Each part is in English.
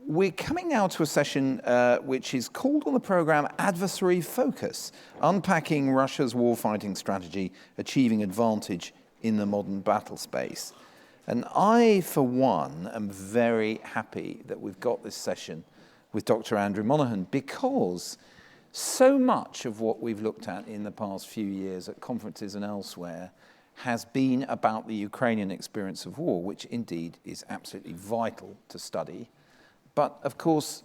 we're coming now to a session which is called on the program Adversary Focus, Unpacking Russia's Warfighting Strategy, Achieving Advantage in the Modern Battlespace. And I, for one, am very happy that we've got this session with Dr. Andrew Monaghan, because so much of what we've looked at in the past few years at conferences and elsewhere has been about the Ukrainian experience of war, which indeed is absolutely vital to study. But of course,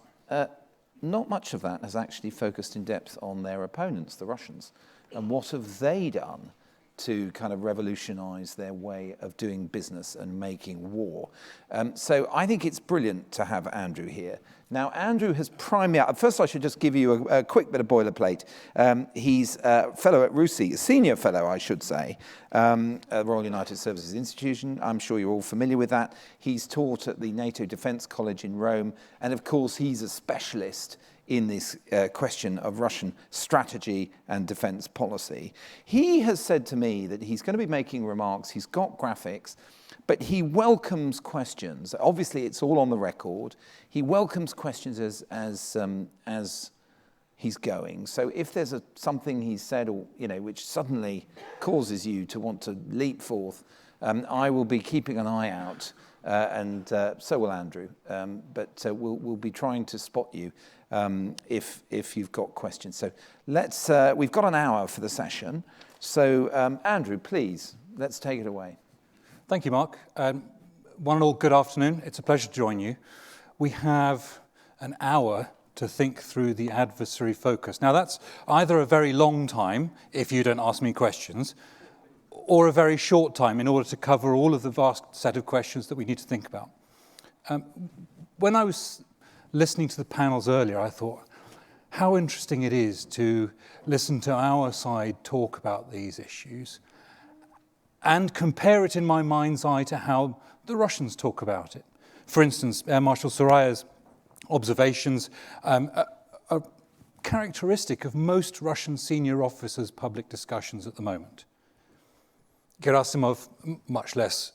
not much of that has actually focused in depth on their opponents, the Russians, and what have they done to kind of revolutionize their way of doing business and making war. So I think it's brilliant to have Andrew here. Now, Andrew has primed me out. First, I should just give you a quick bit of boilerplate. He's a fellow at RUSI, a senior fellow, I should say, at Royal United Services Institution. I'm sure you're all familiar with that. He's taught at the NATO Defense College in Rome, and of course, he's a specialist in this question of Russian strategy and defense policy. He has said to me that he's going to be making remarks, he's got graphics, but he welcomes questions. Obviously, it's all on the record. He welcomes questions as he's going. So if there's something he's said, or which suddenly causes you to want to leap forth, I will be keeping an eye out, and so will Andrew. But we'll be trying to spot you if you've got questions. So we've got an hour for the session. So Andrew, please, let's take it away. Thank you, Mark. One and all, good afternoon. It's a pleasure to join you. We have an hour to think through the adversary focus. Now, that's either a very long time, if you don't ask me questions, or a very short time in order to cover all of the vast set of questions that we need to think about. When I was listening to the panels earlier, I thought how interesting it is to listen to our side talk about these issues and compare it in my mind's eye to how the Russians talk about it. For instance, Air Marshal Suraya's observations are characteristic of most Russian senior officers' public discussions at the moment. Gerasimov, much less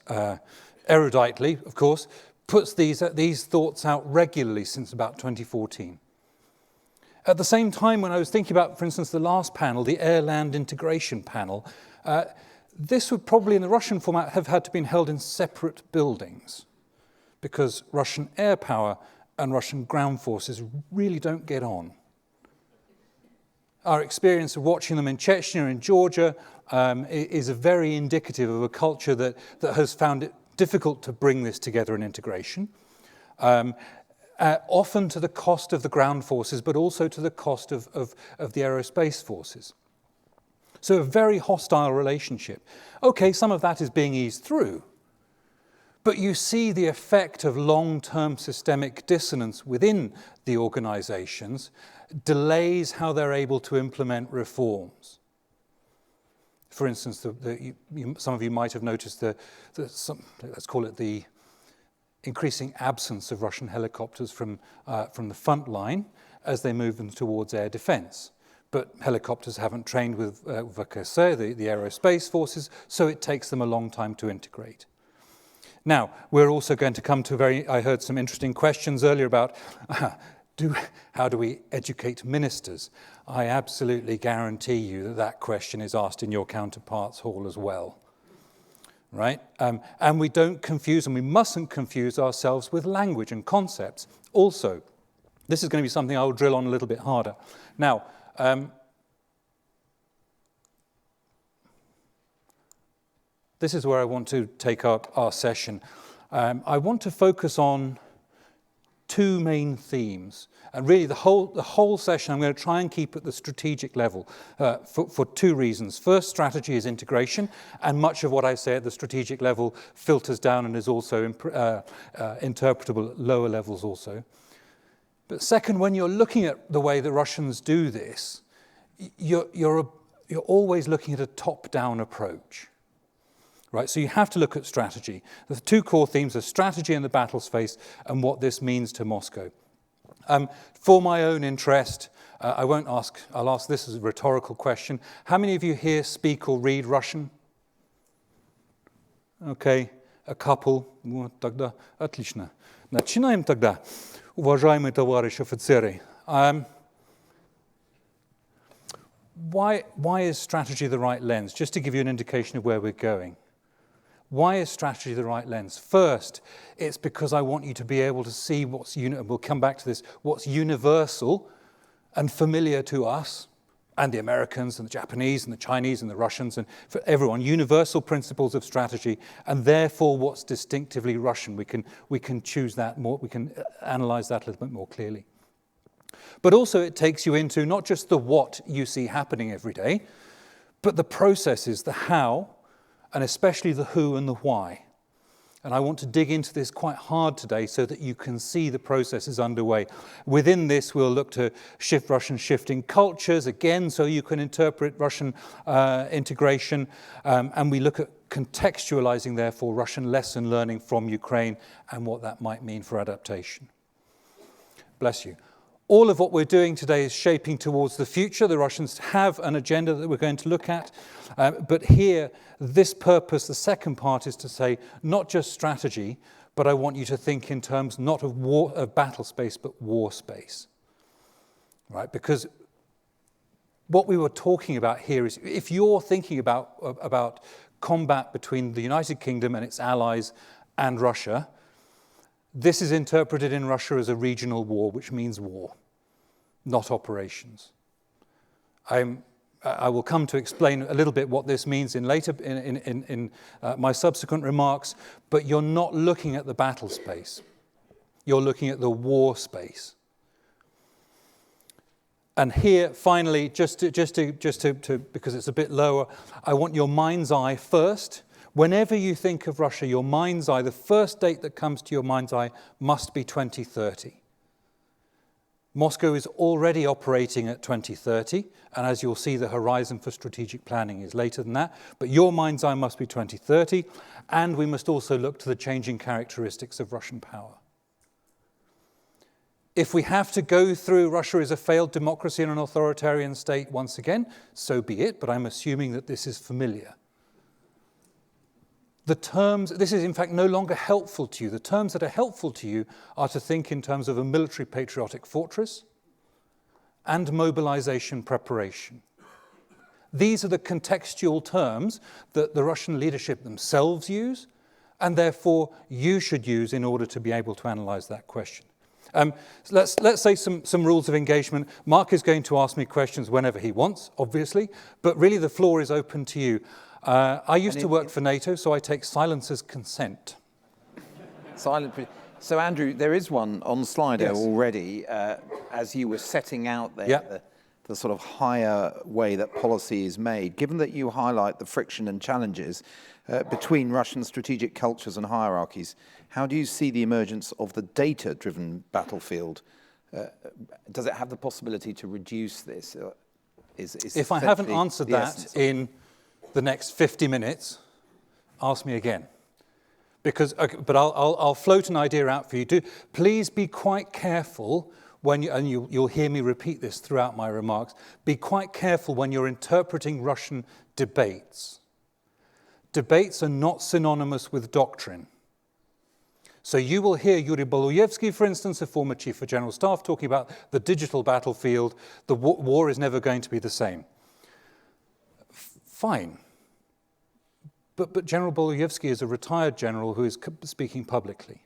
eruditely, of course, puts these thoughts out regularly since about 2014. At the same time, when I was thinking about, for instance, the last panel, the air-land integration panel, this would probably, in the Russian format, have had to been held in separate buildings, because Russian air power and Russian ground forces really don't get on. Our experience of watching them in Chechnya and Georgia is very indicative of a culture that has found it difficult to bring this together in integration, often to the cost of the ground forces, but also to the cost of the aerospace forces. So a very hostile relationship. Okay, some of that is being eased through, but you see the effect of long-term systemic dissonance within the organizations delays how they're able to implement reforms. For instance, some of you might have noticed let's call it the increasing absence of Russian helicopters from the front line as they move them towards air defense. But helicopters haven't trained with VKS, the aerospace forces, so it takes them a long time to integrate. Now, we're also going to come to I heard some interesting questions earlier about how do we educate ministers? I absolutely guarantee you that question is asked in your counterparts' hall as well, right? And we don't confuse, and we mustn't confuse ourselves with language and concepts. Also, this is going to be something I will drill on a little bit harder. Now, this is where I want to take up our session. I want to focus on two main themes. And really the whole session I'm going to try and keep at the strategic level for two reasons. First, strategy is integration, and much of what I say at the strategic level filters down and is also interpretable at lower levels also. But second, when you're looking at the way the Russians do this, you're always looking at a top-down approach. Right, so you have to look at strategy. The two core themes are strategy and the battlespace and what this means to Moscow. For my own interest, I'll ask this as a rhetorical question. How many of you here speak or read Russian? Okay, a couple. Тогда отлично. Начинаем тогда, уважаемые товарищи офицеры. Why is strategy the right lens? Just to give you an indication of where we're going. Why is strategy the right lens? First, it's because I want you to be able to see we'll come back to this, what's universal and familiar to us, and the Americans and the Japanese and the Chinese and the Russians and for everyone, universal principles of strategy, and therefore what's distinctively Russian. We can choose that more, we can analyze that a little bit more clearly. But also it takes you into not just the what you see happening every day, but the processes, the how, and especially the who and the why. And I want to dig into this quite hard today so that you can see the processes underway. Within this, we'll look to shift Russian shifting cultures, again, so you can interpret Russian integration. And we look at contextualizing, therefore, Russian lesson learning from Ukraine and what that might mean for adaptation. Bless you. All of what we're doing today is shaping towards the future. The Russians have an agenda that we're going to look at. But here, this purpose, the second part, is to say not just strategy, but I want you to think in terms not of war, of battle space, but war space. Right? Because what we were talking about here is if you're thinking about combat between the United Kingdom and its allies and Russia, this is interpreted in Russia as a regional war, which means war, not operations. I will come to explain a little bit what this means in my subsequent remarks, but you're not looking at the battle space. You're looking at the war space. And here, finally, just to because it's a bit lower, I want your mind's eye first. Whenever you think of Russia, your mind's eye, the first date that comes to your mind's eye must be 2030. Moscow is already operating at 2030, and as you'll see, the horizon for strategic planning is later than that. But your mind's eye must be 2030, and we must also look to the changing characteristics of Russian power. If we have to go through Russia is a failed democracy and an authoritarian state once again, so be it, but I'm assuming that this is familiar. The terms, this is in fact no longer helpful to you. The terms that are helpful to you are to think in terms of a military patriotic fortress and mobilization preparation. These are the contextual terms that the Russian leadership themselves use, and therefore you should use in order to be able to analyze that question. Let's say some rules of engagement. Mark is going to ask me questions whenever he wants, obviously, but really the floor is open to you. I used to work for NATO, so I take silence as consent. Silent. So, Andrew, there is one on Slido Yes. already, as you were setting out there, Yeah. the sort of higher way that policy is made. Given that you highlight the friction and challenges between Russian strategic cultures and hierarchies, how do you see the emergence of the data-driven battlefield? Does it have the possibility to reduce this? If I haven't answered that in the next 50 minutes, ask me again. But I'll float an idea out for you. Please be quite careful when you'll hear me repeat this throughout my remarks. Be quite careful when you're interpreting Russian debates. Debates are not synonymous with doctrine. So you will hear Yuri Boluyevsky, for instance, a former chief of general staff, talking about the digital battlefield. The war is never going to be the same. Fine. But General Boluyevsky is a retired general who is speaking publicly.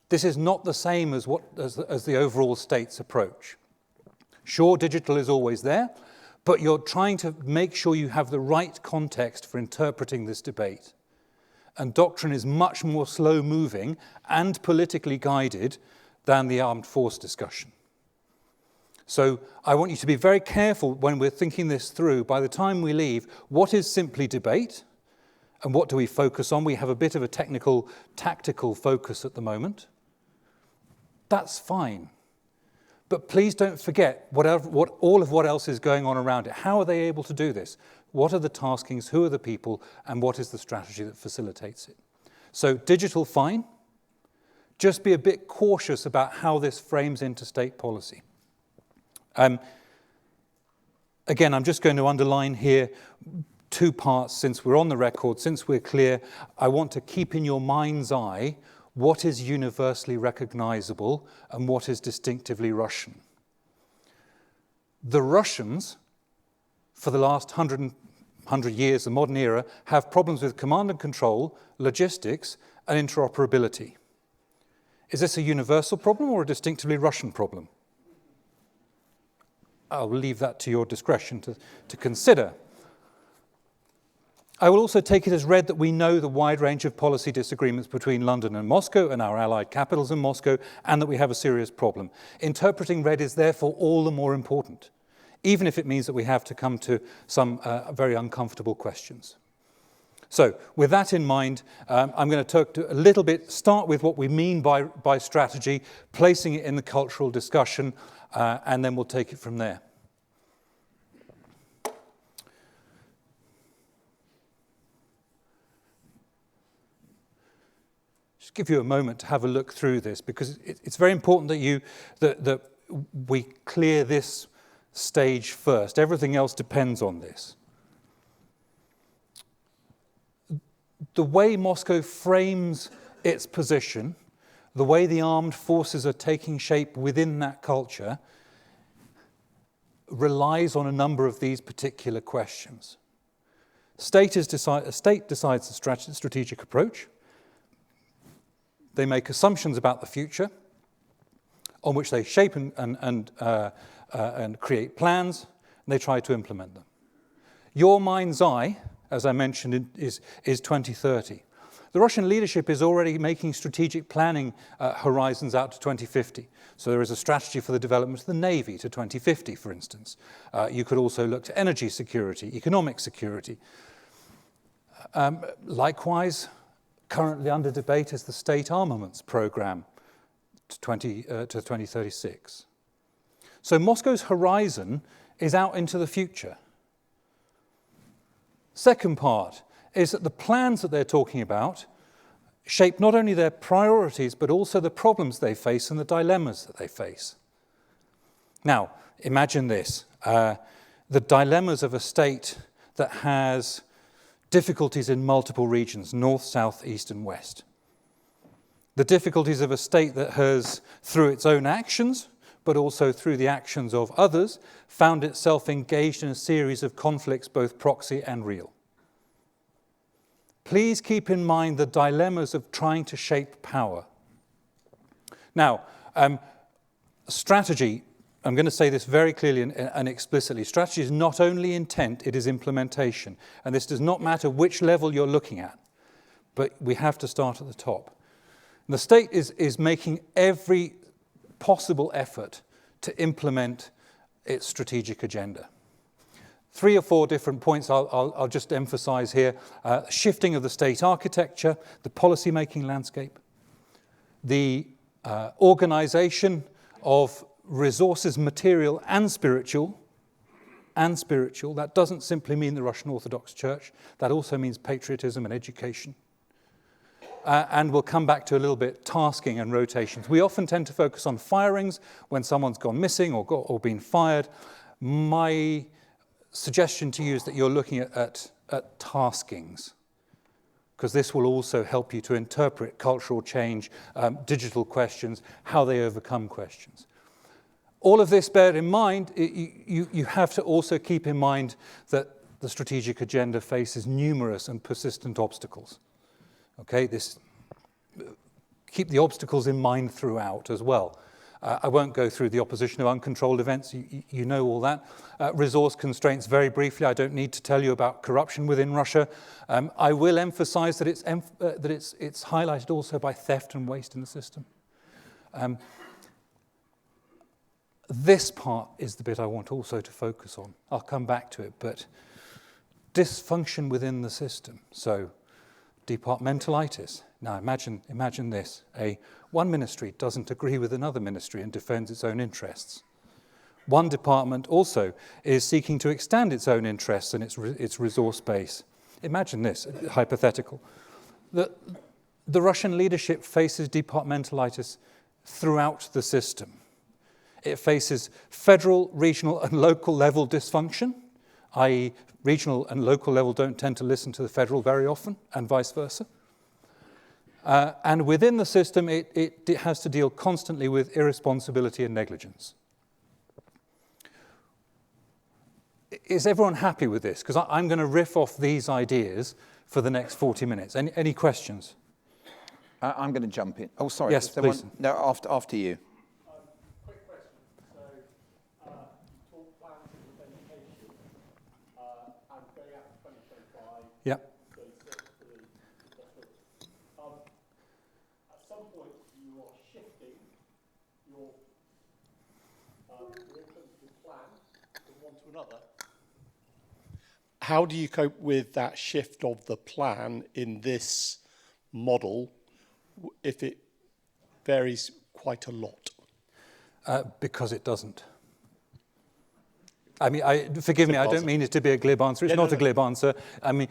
This is not the same as the overall state's approach. Sure, digital is always there, but you're trying to make sure you have the right context for interpreting this debate. And doctrine is much more slow-moving and politically guided than the armed force discussion. So I want you to be very careful when we're thinking this through. By the time we leave, what is simply debate and what do we focus on? We have a bit of a technical, tactical focus at the moment. That's fine. But please don't forget all of what else is going on around it. How are they able to do this? What are the taskings? Who are the people? And what is the strategy that facilitates it? So digital, fine. Just be a bit cautious about how this frames into state policy. Again, I'm just going to underline here two parts since we're on the record, since we're clear. I want to keep in your mind's eye what is universally recognizable and what is distinctively Russian. The Russians, for the last 100 years, the modern era, have problems with command and control, logistics, and interoperability. Is this a universal problem or a distinctively Russian problem? I'll leave that to your discretion to consider. I will also take it as read that we know the wide range of policy disagreements between London and Moscow and our allied capitals in Moscow, and that we have a serious problem. Interpreting read is therefore all the more important, even if it means that we have to come to some very uncomfortable questions. So, with that in mind, I'm going to talk a little bit, start with what we mean by strategy, placing it in the cultural discussion, and then we'll take it from there. Just give you a moment to have a look through this, because it's very important that we clear this stage first. Everything else depends on this. The way Moscow frames its position, the way the armed forces are taking shape within that culture, relies on a number of these particular questions. A state decides the strategic approach. They make assumptions about the future, on which they shape and create plans, and they try to implement them. Your mind's eye, as I mentioned, is 2030. The Russian leadership is already making strategic planning horizons out to 2050. So there is a strategy for the development of the Navy to 2050, for instance. You could also look to energy security, economic security. Likewise, currently under debate is the state armaments program to 2036. So Moscow's horizon is out into the future. Second part is that the plans that they're talking about shape not only their priorities, but also the problems they face and the dilemmas that they face. Now, imagine this, the dilemmas of a state that has difficulties in multiple regions, north, south, east, and west. The difficulties of a state that has, through its own actions, but also through the actions of others, found itself engaged in a series of conflicts, both proxy and real. Please keep in mind the dilemmas of trying to shape power. Now, strategy, I'm going to say this very clearly and explicitly. Strategy is not only intent, it is implementation. And this does not matter which level you're looking at, but we have to start at the top. And the state is making every possible effort to implement its strategic agenda. 3 or 4 different points I'll just emphasize here. Shifting of the state architecture, the policy-making landscape, the organization of resources, material and spiritual. That doesn't simply mean the Russian Orthodox Church. That also means patriotism and education. And we'll come back to a little bit tasking and rotations. We often tend to focus on firings when someone's gone missing or been fired. My suggestion to you is that you're looking at taskings, because this will also help you to interpret cultural change, digital questions, how they overcome questions. All of this bear in mind, you have to also keep in mind that the strategic agenda faces numerous and persistent obstacles. Okay, keep the obstacles in mind throughout as well. I won't go through the opposition of uncontrolled events, you know all that. Resource constraints, very briefly, I don't need to tell you about corruption within Russia. I will emphasize that it's highlighted also by theft and waste in the system. This part is the bit I want also to focus on. I'll come back to it, but dysfunction within the system. So departmentalitis. Now imagine this. One ministry doesn't agree with another ministry and defends its own interests. One department also is seeking to extend its own interests and its resource base. Imagine this, hypothetical. The Russian leadership faces departmentalitis throughout the system. It faces federal, regional, and local level dysfunction, i.e. regional and local level don't tend to listen to the federal very often, and vice versa. And within the system, it has to deal constantly with irresponsibility and negligence. Is everyone happy with this? Because I'm going to riff off these ideas for the next 40 minutes. Any questions? I'm going to jump in. Oh, sorry. Yes, please. No, after you. Quick question. So, you talk plans and implementation, and going out to 2025. Yep. So, at some point, you are shifting your plan from one to another. How do you cope with that shift of the plan in this model if it varies quite a lot? Because it doesn't. I mean, forgive me, I don't mean it to be a glib answer. It's not a glib answer. I mean,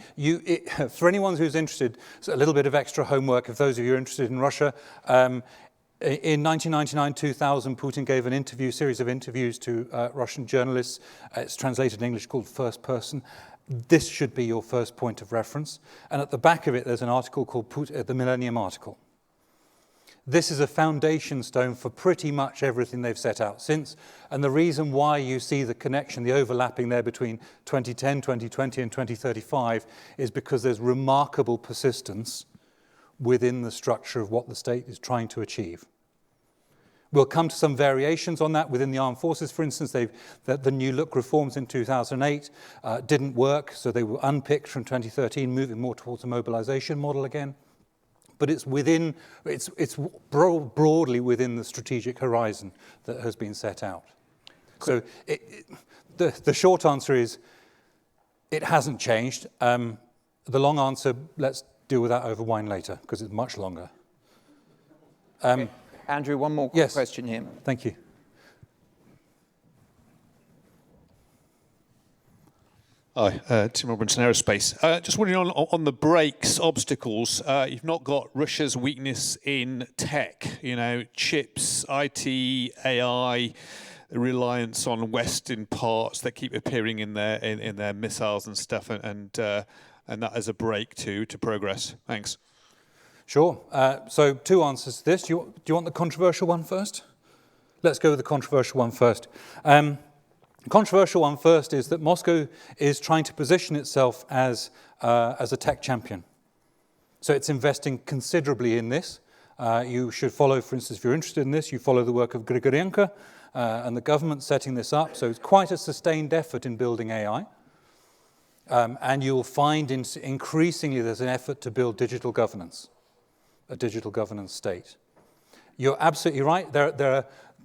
for anyone who's interested, so a little bit of extra homework, if those of you are interested in Russia. In 1999-2000, Putin gave an series of interviews to Russian journalists. It's translated in English called First Person. This should be your first point of reference. And at the back of it, there's an article called the Millennium Article. This is a foundation stone for pretty much everything they've set out since. And the reason why you see the connection, the overlapping there between 2010, 2020, and 2035 is because there's remarkable persistence within the structure of what the state is trying to achieve. We'll come to some variations on that within the armed forces. For instance, the New Look reforms in 2008 didn't work, so they were unpicked from 2013, moving more towards a mobilization model again. But it's broadly within the strategic horizon that has been set out. So the short answer is it hasn't changed. The long answer, let's deal with that over wine later, because it's much longer. Okay. Andrew, one more question here. Thank you. Hi, Tim Robinson, Aerospace. Just wondering on the brakes, obstacles, you've not got Russia's weakness in tech, chips, IT, AI, reliance on Western parts that keep appearing in their missiles and stuff, and that as a brake to progress. Thanks. Sure. So 2 answers to this. Do you want the controversial one first? Let's go with the controversial one first. The controversial one first is that Moscow is trying to position itself as a tech champion. So it's investing considerably in this. You should follow, for instance, if you're interested in this, you follow the work of Grigorenko and the government setting this up. So it's quite a sustained effort in building AI. And you'll find increasingly there's an effort to build digital governance, a digital governance state. You're absolutely right.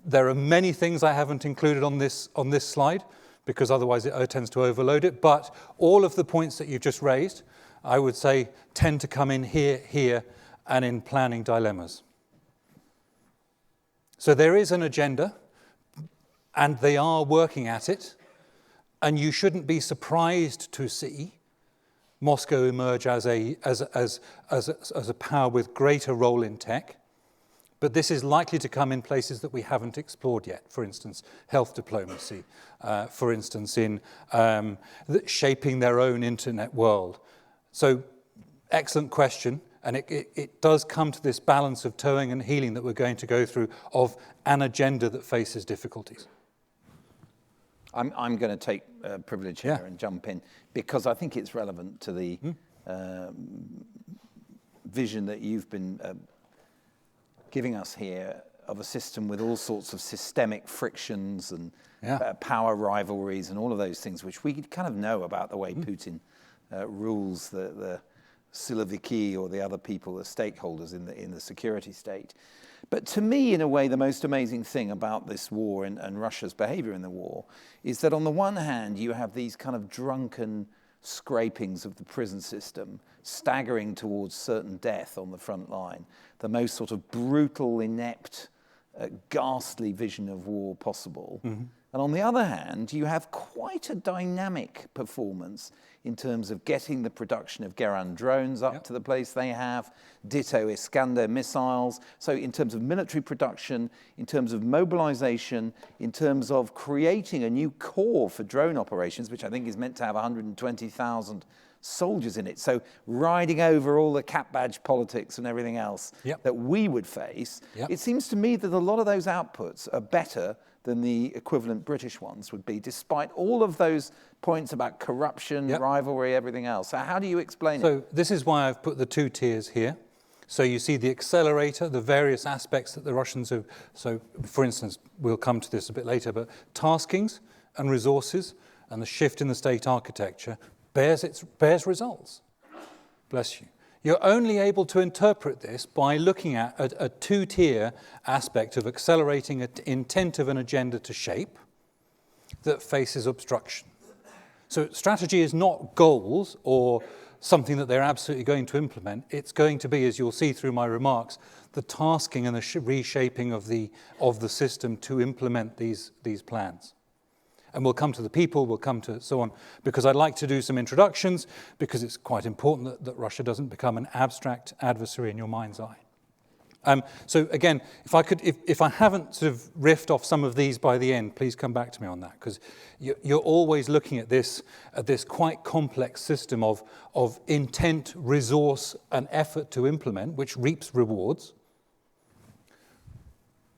There are many things I haven't included on this slide, because otherwise it tends to overload it. But all of the points that you've just raised, I would say, tend to come in here, and in planning dilemmas. So there is an agenda, and they are working at it. And you shouldn't be surprised to see Moscow emerge as a power with greater role in tech. But this is likely to come in places that we haven't explored yet. For instance, health diplomacy. For instance, in shaping their own internet world. So, excellent question. And it does come to this balance of towing and healing that we're going to go through of an agenda that faces difficulties. I'm going to take privilege here and jump in, because I think it's relevant to the vision that you've been giving us here of a system with all sorts of systemic frictions and power rivalries and all of those things, which we kind of know about the way Putin rules the Siloviki or the other people, the stakeholders in the security state. But to me, in a way, the most amazing thing about this war and Russia's behavior in the war is that on the one hand, you have these kind of drunken scrapings of the prison system, staggering towards certain death on the front line, the most sort of brutal, inept, ghastly vision of war possible. Mm-hmm. And on the other hand, you have quite a dynamic performance in terms of getting the production of Geran drones up to the place they have, ditto Iskander missiles. So in terms of military production, in terms of mobilization, in terms of creating a new core for drone operations, which I think is meant to have 120,000 soldiers in it. So riding over all the cap badge politics and everything else that we would face, it seems to me that a lot of those outputs are better than the equivalent British ones would be, despite all of those points about corruption, rivalry, everything else. So how do you explain it? So this is why I've put the 2 tiers here. So you see the accelerator, the various aspects that the Russians have. So for instance, we'll come to this a bit later, but taskings and resources and the shift in the state architecture bears results. Bless you. You're only able to interpret this by looking at a 2-tier aspect of accelerating an intent of an agenda to shape that faces obstruction. So strategy is not goals or something that they're absolutely going to implement. It's going to be, as you'll see through my remarks, the tasking and the reshaping of the system to implement these plans. And we'll come to the people, we'll come to so on, because I'd like to do some introductions, because it's quite important that Russia doesn't become an abstract adversary in your mind's eye. So again, if I haven't sort of riffed off some of these by the end, please come back to me on that, because you're always looking at this quite complex system of intent, resource, and effort to implement, which reaps rewards.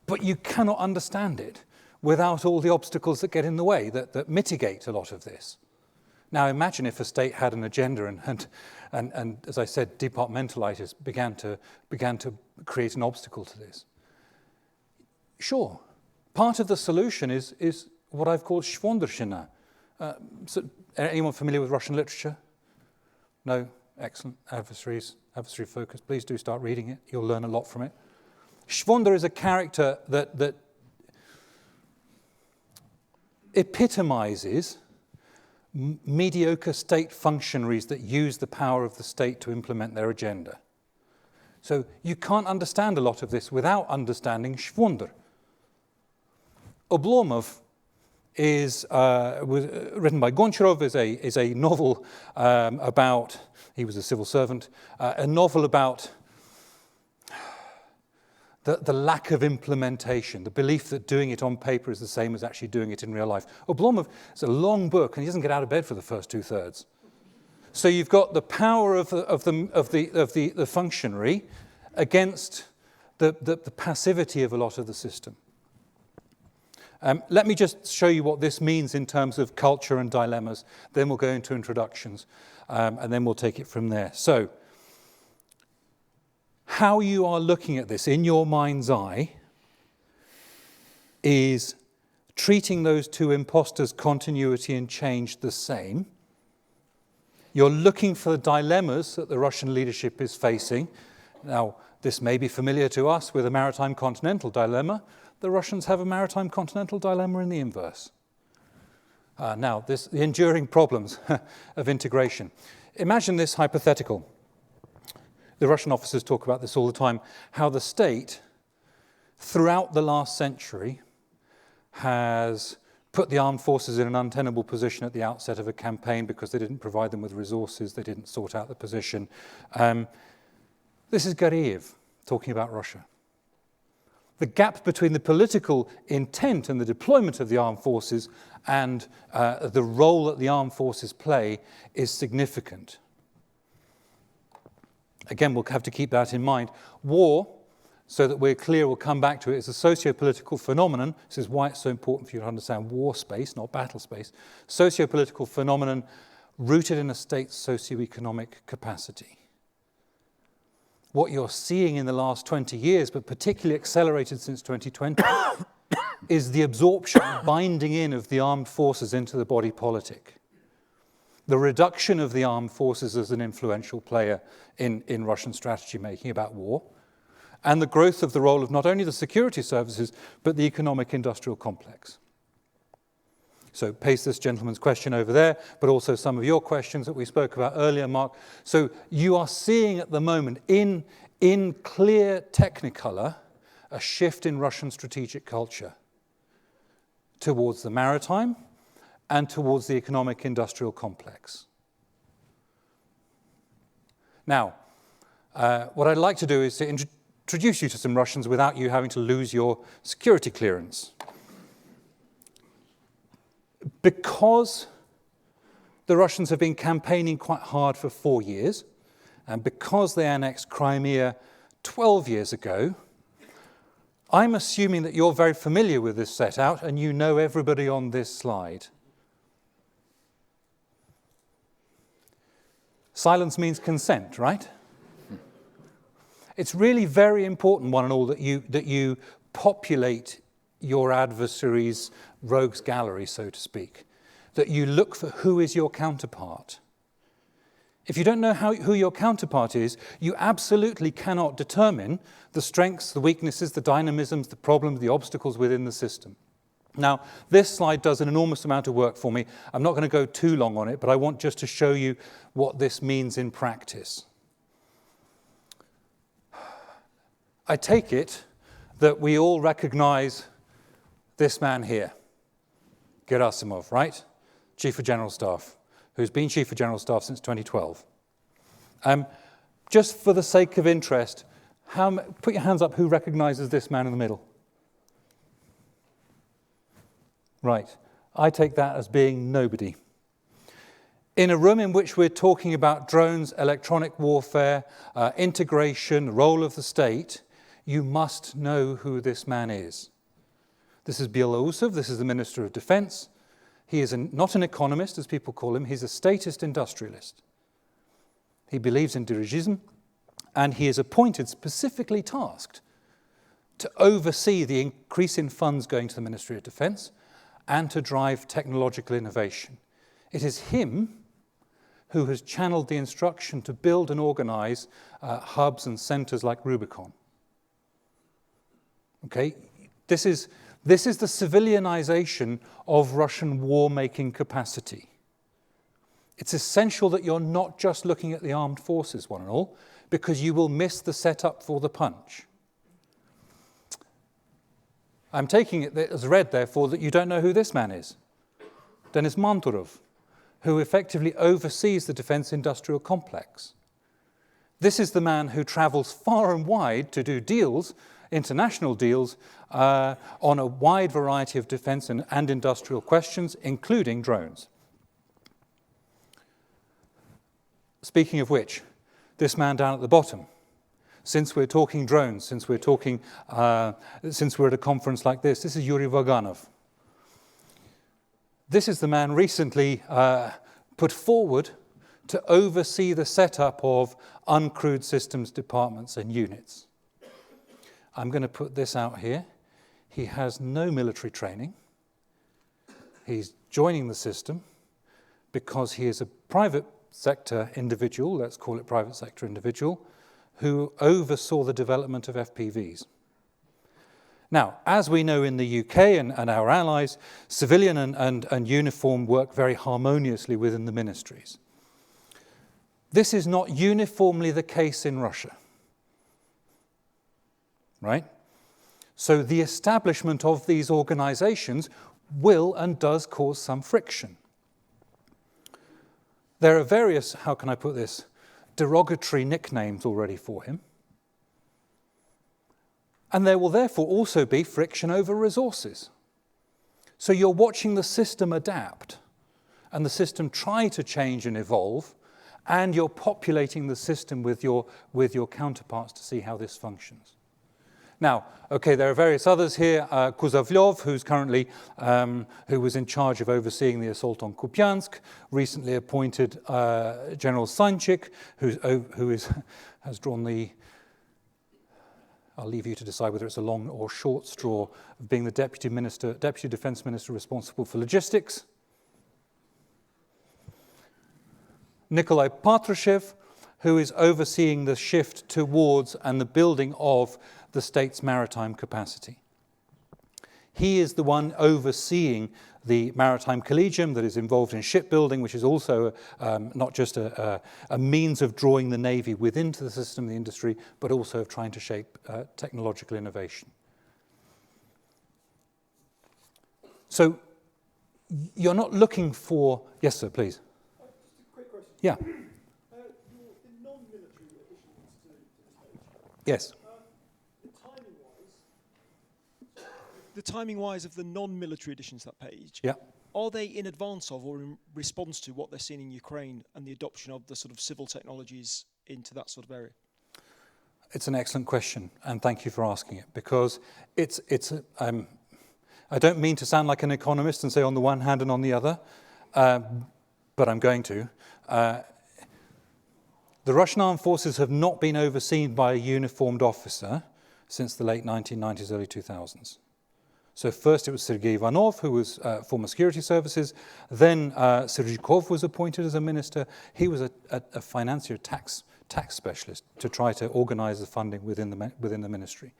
But you cannot understand it without all the obstacles that get in the way, that mitigate a lot of this. Now imagine if a state had an agenda and as I said, departmentalitis began to create an obstacle to this. Sure, part of the solution is what I've called Schwondershina. So anyone familiar with Russian literature? No? Excellent. Adversary Focus. Please do start reading it. You'll learn a lot from it. Schwonder is a character that epitomizes mediocre state functionaries that use the power of the state to implement their agenda. So you can't understand a lot of this without understanding Schwonder. Oblomov was written by Goncharov, is a novel about, he was a civil servant, a novel about the lack of implementation, the belief that doing it on paper is the same as actually doing it in real life. Oblomov is a long book, and he doesn't get out of bed for the first 2/3. So you've got the power of the functionary against the passivity of a lot of the system. Let me just show you what this means in terms of culture and dilemmas. Then we'll go into introductions, and then we'll take it from there. So, how you are looking at this in your mind's eye is treating those two imposters, continuity and change, the same. You're looking for the dilemmas that the Russian leadership is facing. Now, this may be familiar to us with a maritime continental dilemma. The Russians have a maritime continental dilemma in the inverse. Now, the enduring problems of integration. Imagine this hypothetical. The Russian officers talk about this all the time, how the state, throughout the last century, has put the armed forces in an untenable position at the outset of a campaign because they didn't provide them with resources, they didn't sort out the position. This is Gariev talking about Russia. The gap between the political intent and the deployment of the armed forces and the role that the armed forces play is significant. Again, we'll have to keep that in mind. War, so that we're clear, we'll come back to it, is a socio-political phenomenon. This is why it's so important for you to understand war space, not battle space. Socio-political phenomenon rooted in a state's socio-economic capacity. What you're seeing in the last 20 years, but particularly accelerated since 2020, is the absorption, binding in of the armed forces into the body politic. The reduction of the armed forces as an influential player in Russian strategy making about war, and the growth of the role of not only the security services, but the economic industrial complex. So paste this gentleman's question over there, but also some of your questions that we spoke about earlier, Mark. So you are seeing at the moment in clear technicolor a shift in Russian strategic culture towards the maritime and towards the economic industrial complex. Now, what I'd like to do is to introduce you to some Russians without you having to lose your security clearance. Because the Russians have been campaigning quite hard for 4 years, and because they annexed Crimea 12 years ago, I'm assuming that you're very familiar with this set out and you know everybody on this slide. Silence means consent, right? It's really very important, one and all, that you populate your adversary's rogues gallery, so to speak, that you look for who is your counterpart. If you don't know who your counterpart is, you absolutely cannot determine the strengths, the weaknesses, the dynamisms, the problems, the obstacles within the system. Now, this slide does an enormous amount of work for me. I'm not going to go too long on it, but I want just to show you what this means in practice. I take it that we all recognize this man here, Gerasimov, right? Chief of General Staff, who's been Chief of General Staff since 2012. Just for the sake of interest, put your hands up who recognizes this man in the middle. Right. I take that as being nobody. In a room in which we're talking about drones, electronic warfare, integration, the role of the state, you must know who this man is. This is Belousov, this is the Minister of Defense. He is not an economist, as people call him, he's a statist industrialist. He believes in dirigism, and he is appointed, specifically tasked, to oversee the increase in funds going to the Ministry of Defense and to drive technological innovation. It is him who has channeled the instruction to build and organize hubs and centers like Rubicon. Okay, this is the civilianization of Russian war-making capacity. It's essential that you're not just looking at the armed forces, one and all, because you will miss the setup for the punch. I'm taking it as read, therefore, that you don't know who this man is. Denis Manturov, who effectively oversees the defense industrial complex. This is the man who travels far and wide to do deals, international deals, on a wide variety of defense and industrial questions, including drones. Speaking of which, this man down at the bottom, since we're talking drones, since we're at a conference like this is Yuri Vaganov. This is the man recently put forward to oversee the setup of uncrewed systems departments and units. I'm going to put this out here. He has no military training. He's joining the system because he is a private sector individual, let's call it private sector individual, who oversaw the development of FPVs. Now, as we know in the UK and our allies, civilian and uniform work very harmoniously within the ministries. This is not uniformly the case in Russia, right? So the establishment of these organizations will and does cause some friction. There are various, how can I put this, derogatory nicknames already for him. And there will therefore also be friction over resources. So you're watching the system adapt and the system try to change and evolve, and you're populating the system with your counterparts to see how this functions. Now, okay, there are various others here. Kuzavlyov, who's currently, who was in charge of overseeing the assault on Kupiansk, recently appointed General Sanchik, who has drawn the, I'll leave you to decide whether it's a long or short straw, of being the Deputy Defense Minister responsible for logistics. Nikolai Patrushev, who is overseeing the shift towards and the building of the state's maritime capacity. He is the one overseeing the Maritime Collegium that is involved in shipbuilding, which is also not just a means of drawing the Navy within the system, the industry, but also of trying to shape technological innovation. So you're not looking for... Yes, sir, please. Just a quick question. Yeah. The non-military additions to the stage. Yes. The timing-wise of the non-military additions to that page. Yeah. are they in advance of or in response to what they're seeing in Ukraine and the adoption of the sort of civil technologies into that sort of area? It's an excellent question, and thank you for asking it, because I don't mean to sound like an economist and say on the one hand and on the other, but I'm going to. The Russian armed forces have not been overseen by a uniformed officer since the late 1990s, early 2000s. So first it was Sergei Ivanov, who was former security services. Then Sergikov was appointed as a minister. He was a financier, tax specialist, to try to organize the funding within the ministry.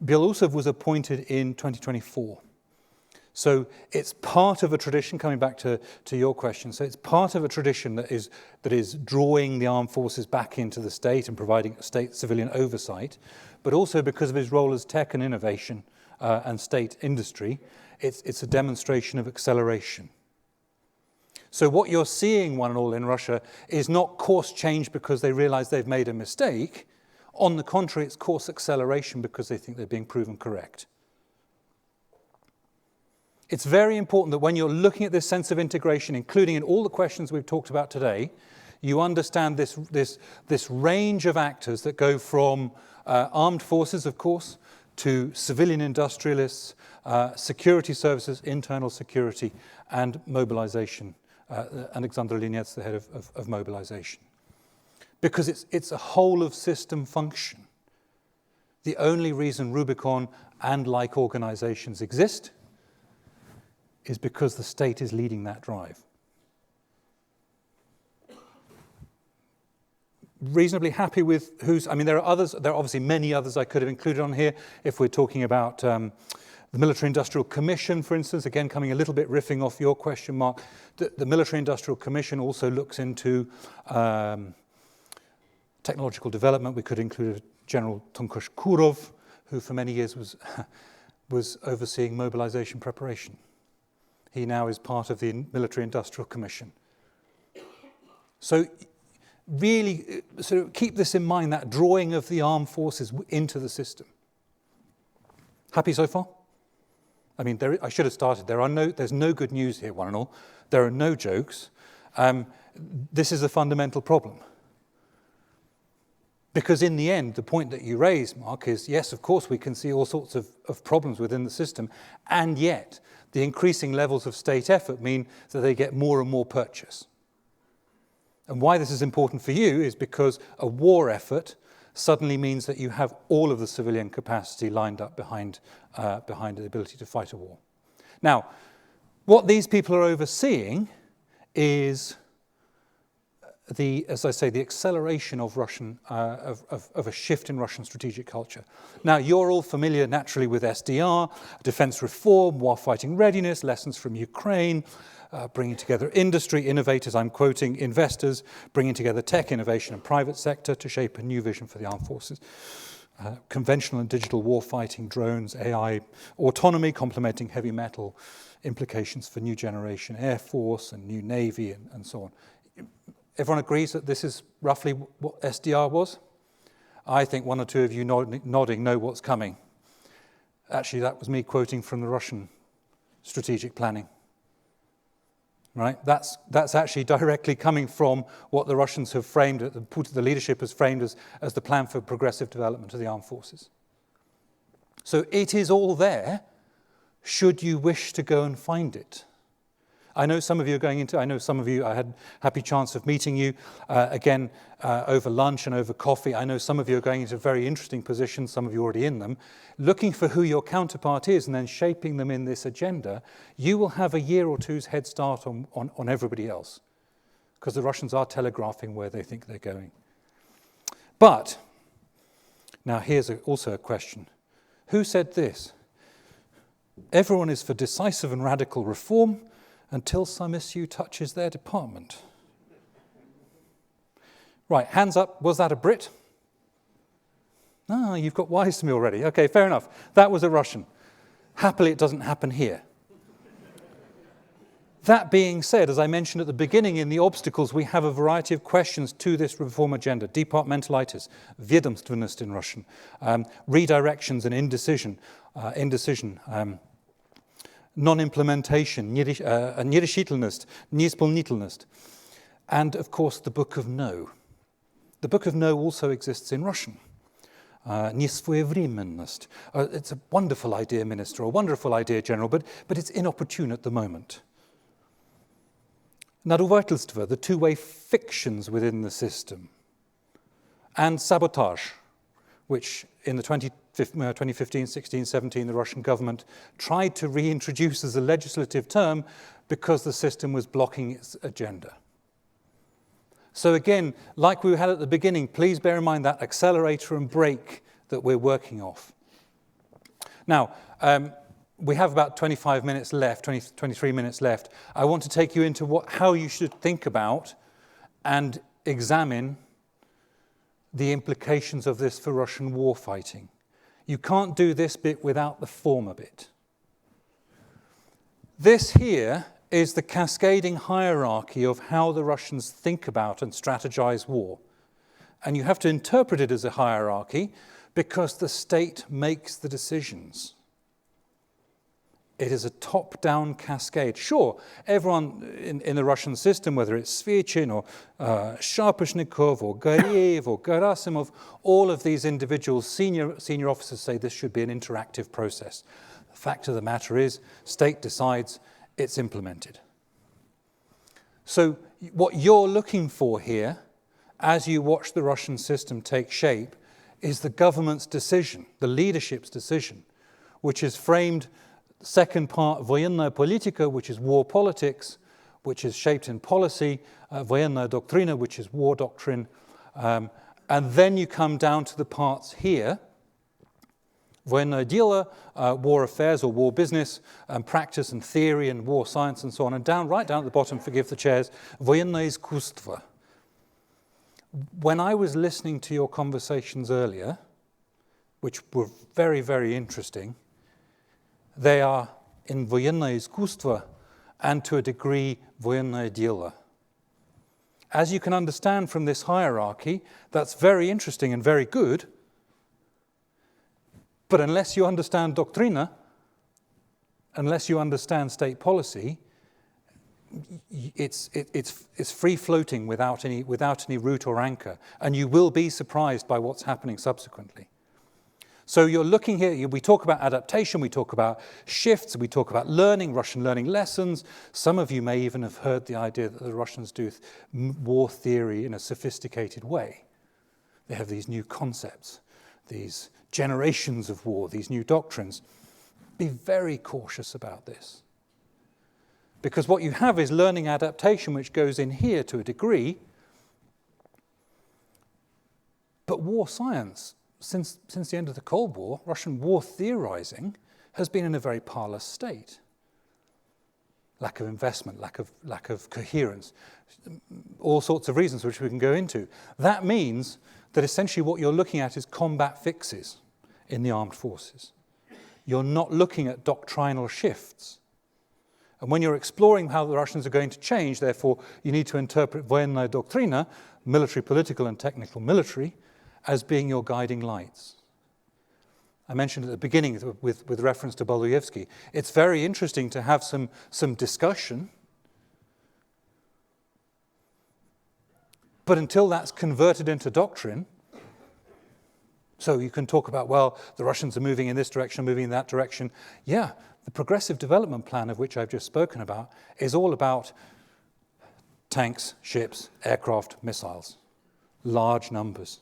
Belousov was appointed in 2024. So it's part of a tradition, coming back to your question, so it's part of a tradition that is drawing the armed forces back into the state and providing state civilian oversight, but also because of his role as tech and innovation and state industry, it's a demonstration of acceleration. So what you're seeing, one and all, in Russia is not course change because they realize they've made a mistake. On the contrary, it's course acceleration because they think they're being proven correct. It's very important that when you're looking at this sense of integration, including in all the questions we've talked about today, you understand this range of actors that go from armed forces, of course, to civilian industrialists, security services, internal security, and mobilization. Alexander Linet's the head of mobilization. Because it's a whole of system function. The only reason Rubicon and like organizations exist is because the state is leading that drive. Reasonably happy with there are others, there are obviously many others I could have included on here if we're talking about the Military Industrial Commission, for instance, again coming a little bit riffing off your question, Mark. The Military Industrial Commission also looks into technological development. We could include General Tonkush Kurov, who for many years was overseeing mobilization preparation. He now is part of the Military Industrial Commission. So really sort of keep this in mind, that drawing of the armed forces into the system. Happy so far? I mean, I should have started. There's no good news here, one and all. There are no jokes. This is a fundamental problem. Because in the end, the point that you raise, Mark, is yes, of course, we can see all sorts of problems within the system, and yet the increasing levels of state effort mean that they get more and more purchase. And why this is important for you is because a war effort suddenly means that you have all of the civilian capacity lined up behind the ability to fight a war. Now, what these people are overseeing is as I say, the acceleration of of a shift in Russian strategic culture. Now, you're all familiar naturally with SDR, defense reform, warfighting readiness, lessons from Ukraine, bringing together industry, innovators, I'm quoting, investors, bringing together tech, innovation, and private sector to shape a new vision for the armed forces. Conventional and digital warfighting, drones, AI, autonomy, complementing heavy metal, implications for new generation air force and new navy, and so on. Everyone agrees that this is roughly what SDR was? I think one or two of you nodding know what's coming. Actually, that was me quoting from the Russian strategic planning. Right? That's actually directly coming from what the Russians have framed, the leadership has framed as the plan for progressive development of the armed forces. So it is all there, should you wish to go and find it. I know some of you I had a happy chance of meeting you again over lunch and over coffee. I know some of you are going into very interesting positions, some of you are already in them. Looking for who your counterpart is and then shaping them in this agenda, you will have a year or two's head start on everybody else, because the Russians are telegraphing where they think they're going. But, now here's also a question. Who said this? Everyone is for decisive and radical reform, until some issue touches their department. Right, hands up, was that a Brit? You've got wise to me already. Okay, fair enough. That was a Russian. Happily, it doesn't happen here. That being said, as I mentioned at the beginning in the obstacles, we have a variety of questions to this reform agenda. Departmentalitis, ведомственность in Russian, redirections and indecision, non-implementation, нерешительность, неисполнительность, and of course the Book of No. The Book of No also exists in Russian. Несвоевременность. It's a wonderful idea, Minister, or wonderful idea, General, but it's inopportune at the moment. Надувательство, the two-way fictions within the system. And sabotage, which in the 2015, 16, 17, the Russian government tried to reintroduce as a legislative term because the system was blocking its agenda. So again, like we had at the beginning, please bear in mind that accelerator and brake that we're working off. Now, we have about 25 minutes left, 23 minutes left. I want to take you into how you should think about and examine the implications of this for Russian warfighting. You can't do this bit without the former bit. This here is the cascading hierarchy of how the Russians think about and strategize war. And you have to interpret it as a hierarchy because the state makes the decisions. It is a top-down cascade. Sure, everyone in the Russian system, whether it's Svirchin or Sharpashnikov or Gariev or Gerasimov, all of these individuals, senior officers say this should be an interactive process. The fact of the matter is, state decides, it's implemented. So what you're looking for here, as you watch the Russian system take shape, is the government's decision, the leadership's decision, which is framed. Second part, военная политика, which is war politics, which is shaped in policy, военная доктрина, which is war doctrine, and then you come down to the parts here, военное дело, war affairs or war business, practice and theory and war science and so on, and right down at the bottom, forgive the chairs, военное искусство. When I was listening to your conversations earlier, which were very, very interesting, they are in военное искусство and to a degree военное дело. As you can understand from this hierarchy, that's very interesting and very good, but unless you understand doctrina, unless you understand state policy, it's free-floating without any root or anchor, and you will be surprised by what's happening subsequently. So you're looking here, we talk about adaptation, we talk about shifts, we talk about learning, Russian learning lessons. Some of you may even have heard the idea that the Russians do war theory in a sophisticated way. They have these new concepts, these generations of war, these new doctrines. Be very cautious about this. Because what you have is learning adaptation, which goes in here to a degree, but war science, since the end of the Cold War, Russian war theorizing has been in a very parlous state. Lack of investment, lack of coherence, all sorts of reasons which we can go into. That means that essentially what you're looking at is combat fixes in the armed forces. You're not looking at doctrinal shifts. And when you're exploring how the Russians are going to change, therefore, you need to interpret военная доктрина, military, political, and technical military, as being your guiding lights. I mentioned at the beginning with reference to Baluyevsky, it's very interesting to have some discussion, but until that's converted into doctrine, so you can talk about, well, the Russians are moving in this direction, moving in that direction. Yeah, the progressive development plan of which I've just spoken about is all about tanks, ships, aircraft, missiles, large numbers,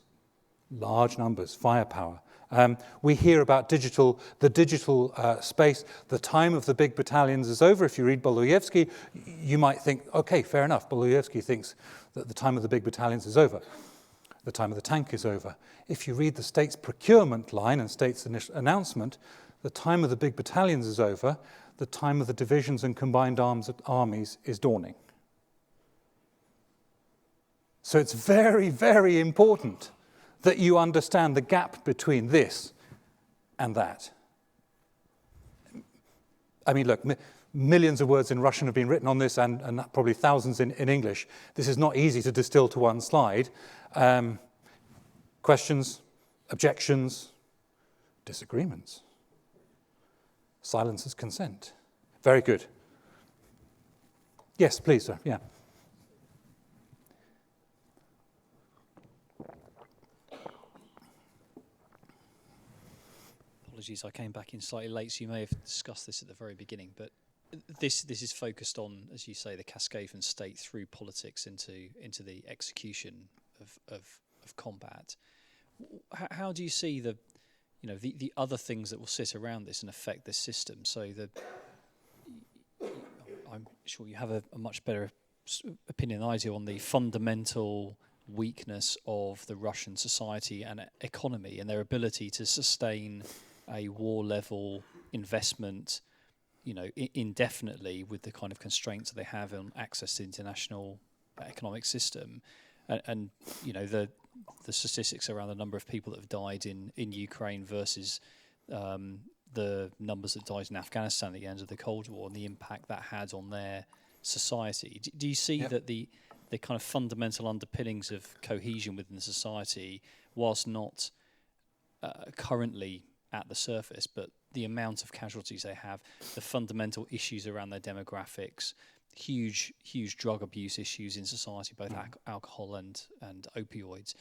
firepower. We hear about the digital space. The time of the big battalions is over. If you read Baluyevsky, you might think, okay, fair enough. Baluyevsky thinks that the time of the big battalions is over. The time of the tank is over. If you read the state's procurement line and state's announcement, the time of the big battalions is over. The time of the divisions and combined armies is dawning. So it's very, very important that you understand the gap between this and that. I mean, look, millions of words in Russian have been written on this and probably thousands in English. This is not easy to distill to one slide. Questions, objections, disagreements. Silence is consent. Very good. Yes, please, sir. Yeah. Apologies, I came back in slightly late, so you may have discussed this at the very beginning, but this is focused on, as you say, the cascade from state through politics into the execution of combat. How do you see the other things that will sit around this and affect this system? So I'm sure you have a much better opinion than I do on the fundamental weakness of the Russian society and economy and their ability to sustain a war-level investment, indefinitely with the kind of constraints that they have on access to the international economic system, and the statistics around the number of people that have died in Ukraine versus the numbers that died in Afghanistan at the end of the Cold War and the impact that had on their society. Do you see that the kind of fundamental underpinnings of cohesion within the society, whilst not currently at the surface, but the amount of casualties they have, the fundamental issues around their demographics, huge drug abuse issues in society, both alcohol and opioids,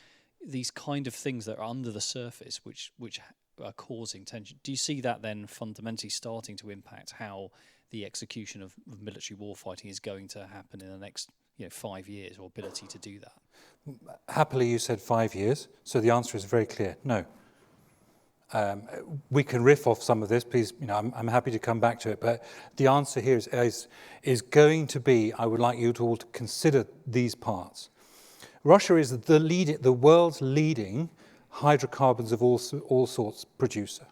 these kind of things that are under the surface which are causing tension. Do you see that then fundamentally starting to impact how the execution of military warfighting is going to happen in the next 5 years, or ability to do that? Happily, you said 5 years, so the answer is very clear, no. We can riff off some of this, please. I'm happy to come back to it, but the answer here is going to be, I would like you to all to consider these parts. Russia is the world's leading hydrocarbons of all sorts producer.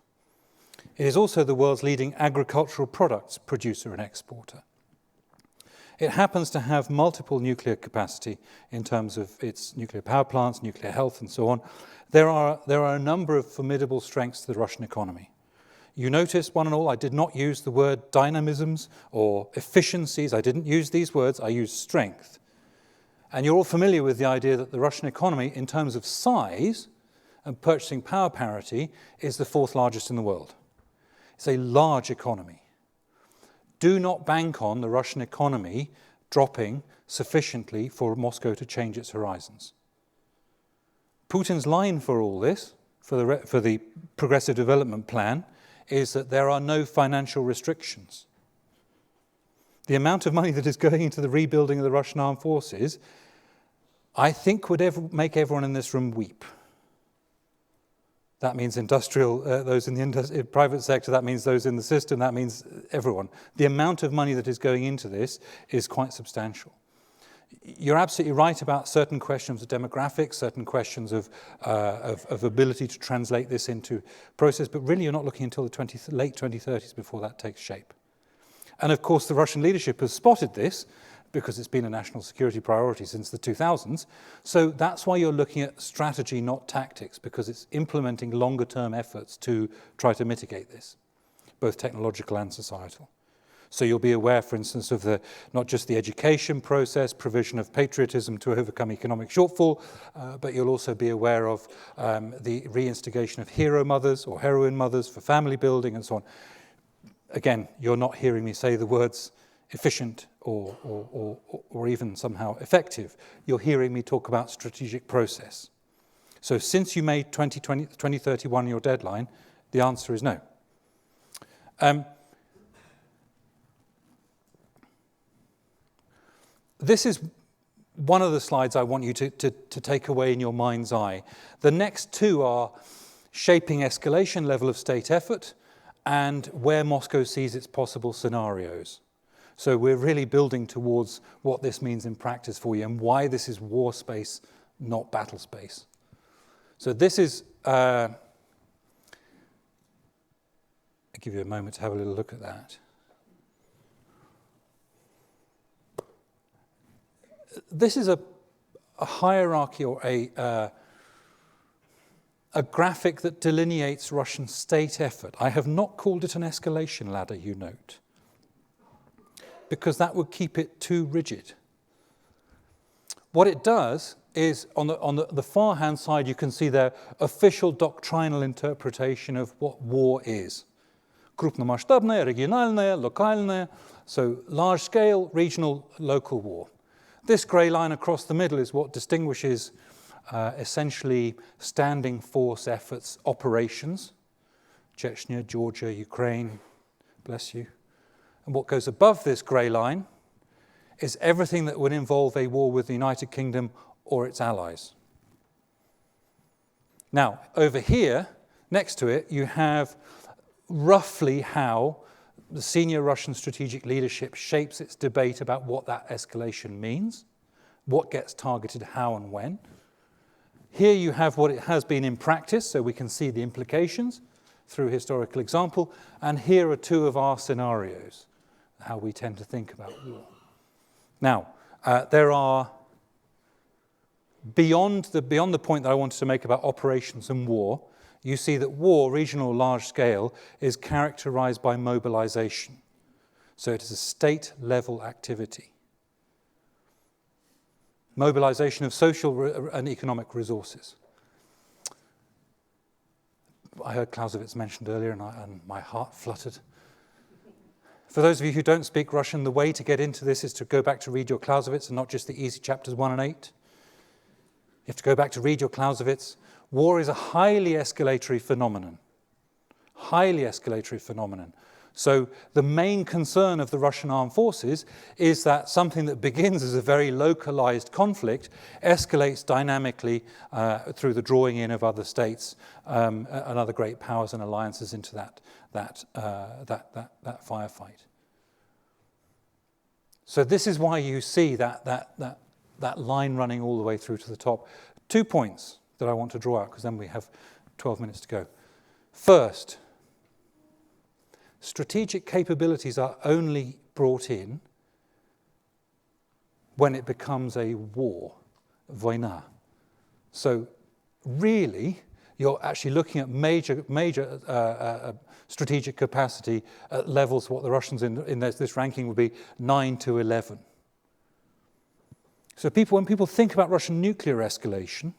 It is also the world's leading agricultural products producer and exporter. It happens to have multiple nuclear capacity in terms of its nuclear power plants, nuclear health, and so on. There are a number of formidable strengths to the Russian economy. You notice, one and all, I did not use the word dynamisms or efficiencies. I didn't use these words. I used strength. And you're all familiar with the idea that the Russian economy, in terms of size and purchasing power parity, is the 4th largest in the world. It's a large economy. Do not bank on the Russian economy dropping sufficiently for Moscow to change its horizons. Putin's line for all this, for the Progressive Development Plan, is that there are no financial restrictions. The amount of money that is going into the rebuilding of the Russian armed forces, I think would make everyone in this room weep. That means those in the private sector, that means those in the system, that means everyone. The amount of money that is going into this is quite substantial. You're absolutely right about certain questions of demographics, certain questions of ability to translate this into process, but really you're not looking until the late 2030s before that takes shape. And of course the Russian leadership has spotted this because it's been a national security priority since the 2000s. So that's why you're looking at strategy, not tactics, because it's implementing longer term efforts to try to mitigate this, both technological and societal. So you'll be aware, for instance, of not just the education process, provision of patriotism to overcome economic shortfall, but you'll also be aware of the reinstigation of hero mothers or heroine mothers for family building and so on. Again, you're not hearing me say the words efficient or even somehow effective. You're hearing me talk about strategic process. So since you made 2031 your deadline, the answer is no. This is one of the slides I want you to take away in your mind's eye. The next two are shaping escalation level of state effort and where Moscow sees its possible scenarios. So we're really building towards what this means in practice for you and why this is war space, not battle space. So this is, I'll give you a moment to have a little look at that. This is a hierarchy or a graphic that delineates Russian state effort. I have not called it an escalation ladder, you note, because that would keep it too rigid. What it does is, on the far-hand side, you can see their official doctrinal interpretation of what war is. крупномасштабная, региональная, локальная, so large-scale, regional, local war. This grey line across the middle is what distinguishes essentially standing force efforts, operations, Chechnya, Georgia, Ukraine, bless you. And what goes above this grey line is everything that would involve a war with the United Kingdom or its allies. Now, over here, next to it, you have roughly how the senior Russian strategic leadership shapes its debate about what that escalation means, what gets targeted, how and when. Here you have what it has been in practice, so we can see the implications through historical example, and here are two of our scenarios, how we tend to think about war. Now, there are, beyond the point that I wanted to make about operations and war, you see that war, regional large scale, is characterized by mobilization. So it is a state-level activity. Mobilization of social and economic resources. I heard Clausewitz mentioned earlier and my heart fluttered. For those of you who don't speak Russian, the way to get into this is to go back to read your Clausewitz and not just the easy chapters 1 and 8. You have to go back to read your Clausewitz. War is a highly escalatory phenomenon. Highly escalatory phenomenon. So the main concern of the Russian armed forces is that something that begins as a very localized conflict escalates dynamically through the drawing in of other states and other great powers and alliances into that firefight. So this is why you see that line running all the way through to the top. 2 points that I want to draw out, because then we have 12 minutes to go. First, strategic capabilities are only brought in when it becomes a war, vojna. So really, you're actually looking at major strategic capacity at levels, what the Russians in this ranking would be 9 to 11. So when people think about Russian nuclear escalation,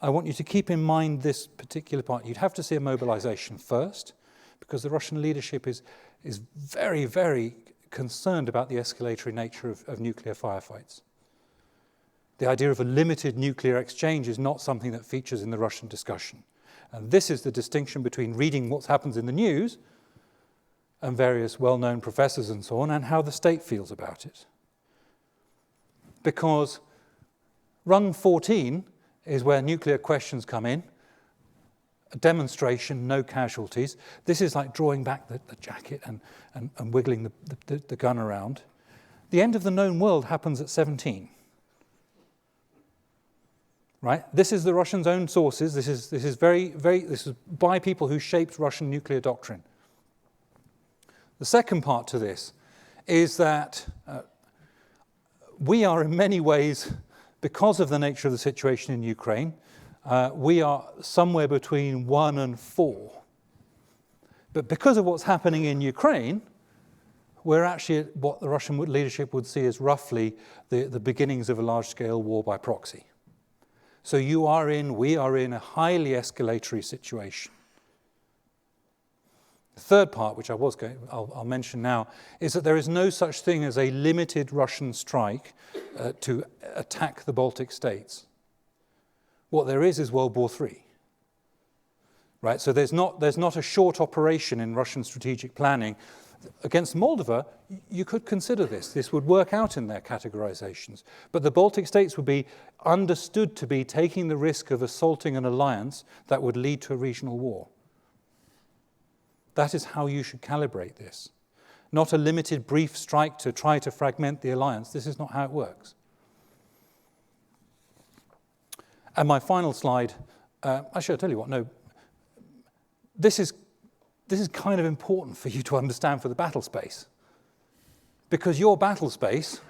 I want you to keep in mind this particular part. You'd have to see a mobilization first, because the Russian leadership is very, very concerned about the escalatory nature of nuclear firefights. The idea of a limited nuclear exchange is not something that features in the Russian discussion. And this is the distinction between reading what happens in the news and various well-known professors and so on, and how the state feels about it. Because rung 14 is where nuclear questions come in. A demonstration, no casualties. This is like drawing back the jacket and wiggling the gun around. The end of the known world happens at 17. Right? This is the Russians' own sources. This is by people who shaped Russian nuclear doctrine. The second part to this is that we are in many ways, because of the nature of the situation in Ukraine, we are somewhere between 1 and 4. But because of what's happening in Ukraine, we're actually at what the Russian leadership would see as roughly the beginnings of a large-scale war by proxy. So we are in a highly escalatory situation. The third part, which I'll mention now, is that there is no such thing as a limited Russian strike to attack the Baltic states. What there is World War III. Right? So there's not a short operation in Russian strategic planning. Against Moldova, you could consider this. This would work out in their categorizations. But the Baltic states would be understood to be taking the risk of assaulting an alliance that would lead to a regional war. That is how you should calibrate this. Not a limited brief strike to try to fragment the alliance. This is not how it works. And my final slide, actually I'll tell you what, no, this is kind of important for you to understand for the battle space. Because your battle space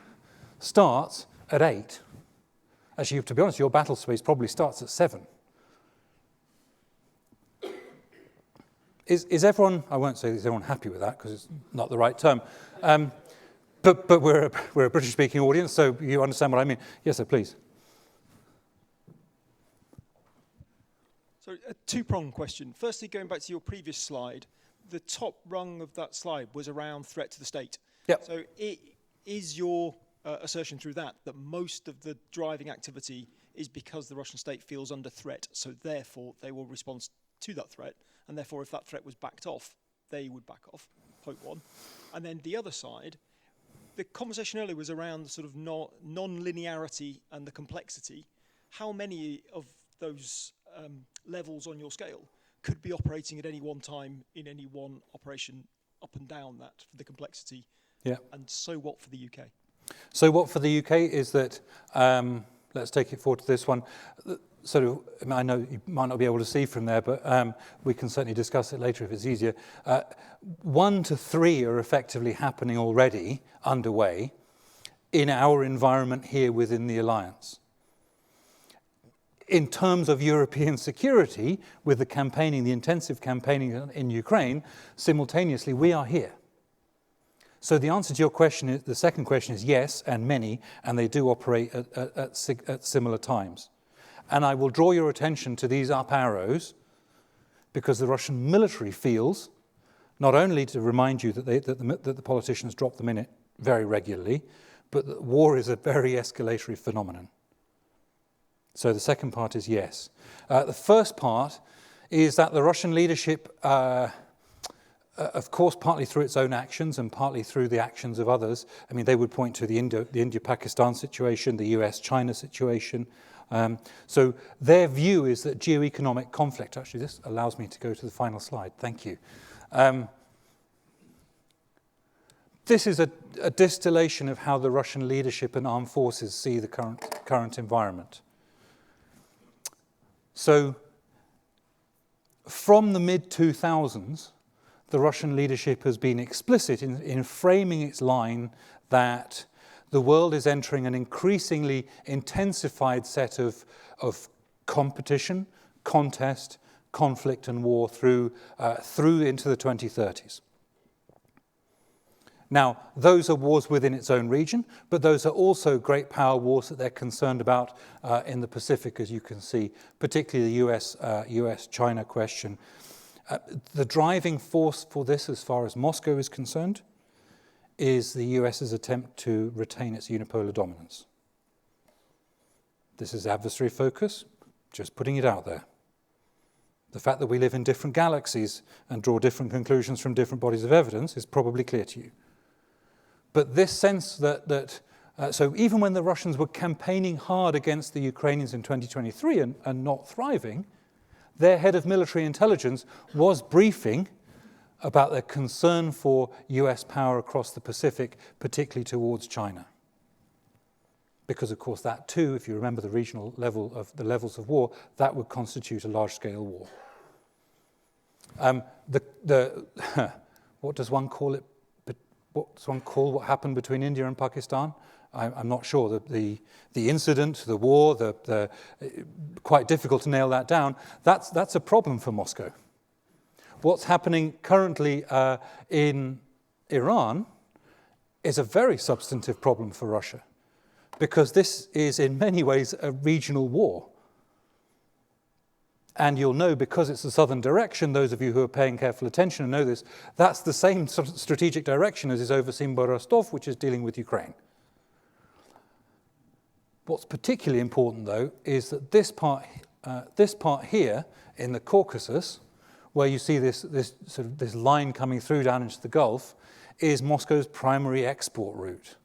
starts at 8. Actually, to be honest, your battle space probably starts at 7. Is everyone, I won't say is everyone happy with that because it's not the right term, but we're a British-speaking audience, so you understand what I mean. Yes, sir, please. So a two-pronged question. Firstly, going back to your previous slide, the top rung of that slide was around threat to the state. Yep. So it is your assertion through that most of the driving activity is because the Russian state feels under threat, so therefore they will respond to that threat, and therefore if that threat was backed off, they would back off, point one. And then the other side, the conversation earlier was around the sort of non-linearity and the complexity. How many of those levels on your scale could be operating at any one time in any one operation up and down that, for the complexity? Yeah. And so what for the UK? So what for the UK is that, let's take it forward to this one. I know you might not be able to see from there, but we can certainly discuss it later if it's easier. 1 to 3 are effectively happening already, underway, in our environment here within the alliance. In terms of European security, with the campaigning, the intensive campaigning in Ukraine, simultaneously we are here. So the answer to your question, is, the second question is yes, and many, and they do operate at similar times. And I will draw your attention to these up arrows because the Russian military feels, not only to remind you that the politicians drop them in it very regularly, but that war is a very escalatory phenomenon. So the second part is yes. The first part is that the Russian leadership, of course, partly through its own actions and partly through the actions of others. I mean, they would point to the India-Pakistan situation, the US-China situation. So their view is that geoeconomic conflict, actually this allows me to go to the final slide, thank you. This is a distillation of how the Russian leadership and armed forces see the current environment. So from the mid-2000s, the Russian leadership has been explicit in framing its line that the world is entering an increasingly intensified set of competition, contest, conflict and war through into the 2030s. Now, those are wars within its own region, but those are also great power wars that they're concerned about in the Pacific, as you can see, particularly the US-China question. The driving force for this, as far as Moscow is concerned, is the US's attempt to retain its unipolar dominance. This is adversary focus, just putting it out there. The fact that we live in different galaxies and draw different conclusions from different bodies of evidence is probably clear to you. But this sense so even when the Russians were campaigning hard against the Ukrainians in 2023 and not thriving, their head of military intelligence was briefing about their concern for US power across the Pacific, particularly towards China. Because, of course, that too, if you remember the regional level of the levels of war, that would constitute a large-scale war. What does one call it? What does one call what happened between India and Pakistan? I'm not sure. The incident, the war, quite difficult to nail that down. That's a problem for Moscow. What's happening currently in Iran is a very substantive problem for Russia, because this is in many ways a regional war. And you'll know, because it's the southern direction, those of you who are paying careful attention know this, that's the same sort of strategic direction as is overseen by Rostov, which is dealing with Ukraine. What's particularly important, though, is that this part here in the Caucasus, where you see this line coming through down into the Gulf, is Moscow's primary export route.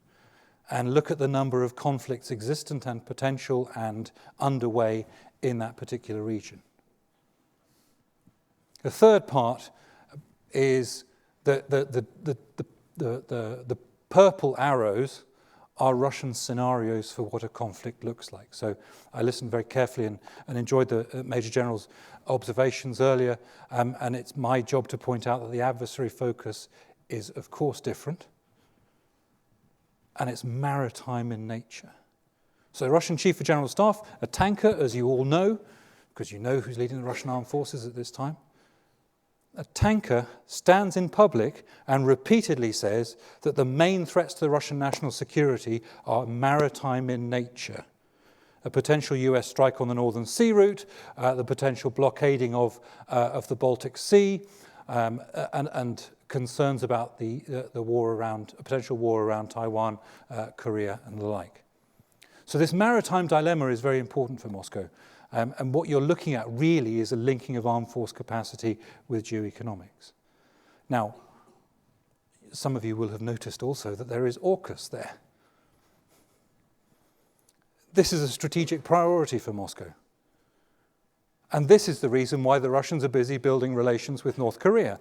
And look at the number of conflicts existent and potential and underway in that particular region. The third part is that the purple arrows are Russian scenarios for what a conflict looks like. So I listened very carefully and enjoyed the Major General's observations earlier, and it's my job to point out that the adversary focus is, of course, different, and it's maritime in nature. So the Russian Chief of General Staff, a tanker, as you all know, because you know who's leading the Russian armed forces at this time, a tanker stands in public and repeatedly says that the main threats to the Russian national security are maritime in nature. A potential US strike on the Northern Sea route, the potential blockading of the Baltic Sea, and concerns about the war around, a potential war around Taiwan, Korea, and the like. So this maritime dilemma is very important for Moscow. And what you're looking at really is a linking of armed force capacity with geoeconomics. Now, some of you will have noticed also that there is AUKUS there. This is a strategic priority for Moscow. And this is the reason why the Russians are busy building relations with North Korea.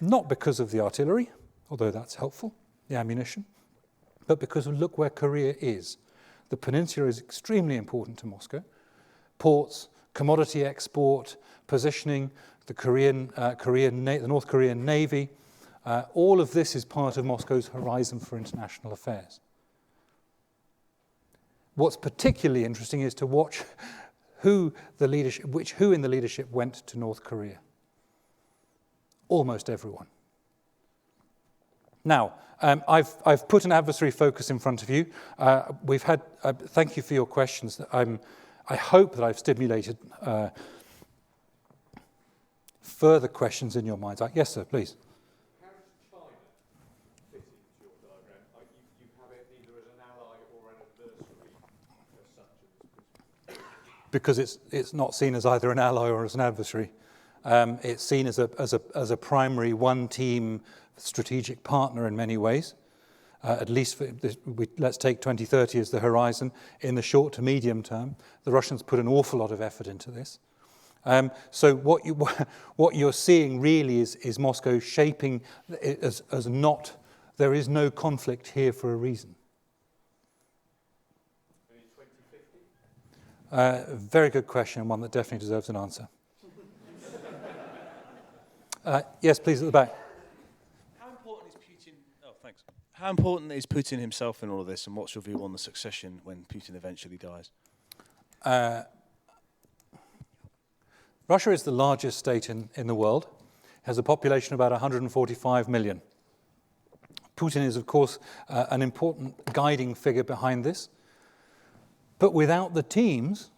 Not because of the artillery, although that's helpful, the ammunition, but because of look where Korea is. The peninsula is extremely important to Moscow. Ports, commodity export, positioning, the North Korean Navy, all of this is part of Moscow's horizon for international affairs. What's particularly interesting is to watch who in the leadership went to North Korea. Almost everyone. Now, I've put an adversary focus in front of you. We've had. Thank you for your questions. I hope that I've stimulated further questions in your minds. Yes, sir, please. How does China fit into your diagram? You have it either as an ally or an adversary as such. Because it's not seen as either an ally or as an adversary. It's seen as a primary one-team strategic partner in many ways. At least let's take 2030 as the horizon. In the short to medium term, the Russians put an awful lot of effort into this. So what you're seeing really is Moscow shaping as not, there is no conflict here for a reason. Very good question, and one that definitely deserves an answer. Yes, please, at the back. How important is Putin? Oh, thanks. How important is Putin himself in all of this, and what's your view on the succession when Putin eventually dies? Russia is the largest state in the world, has a population of about 145 million. Putin is, of course, an important guiding figure behind this. But without the teams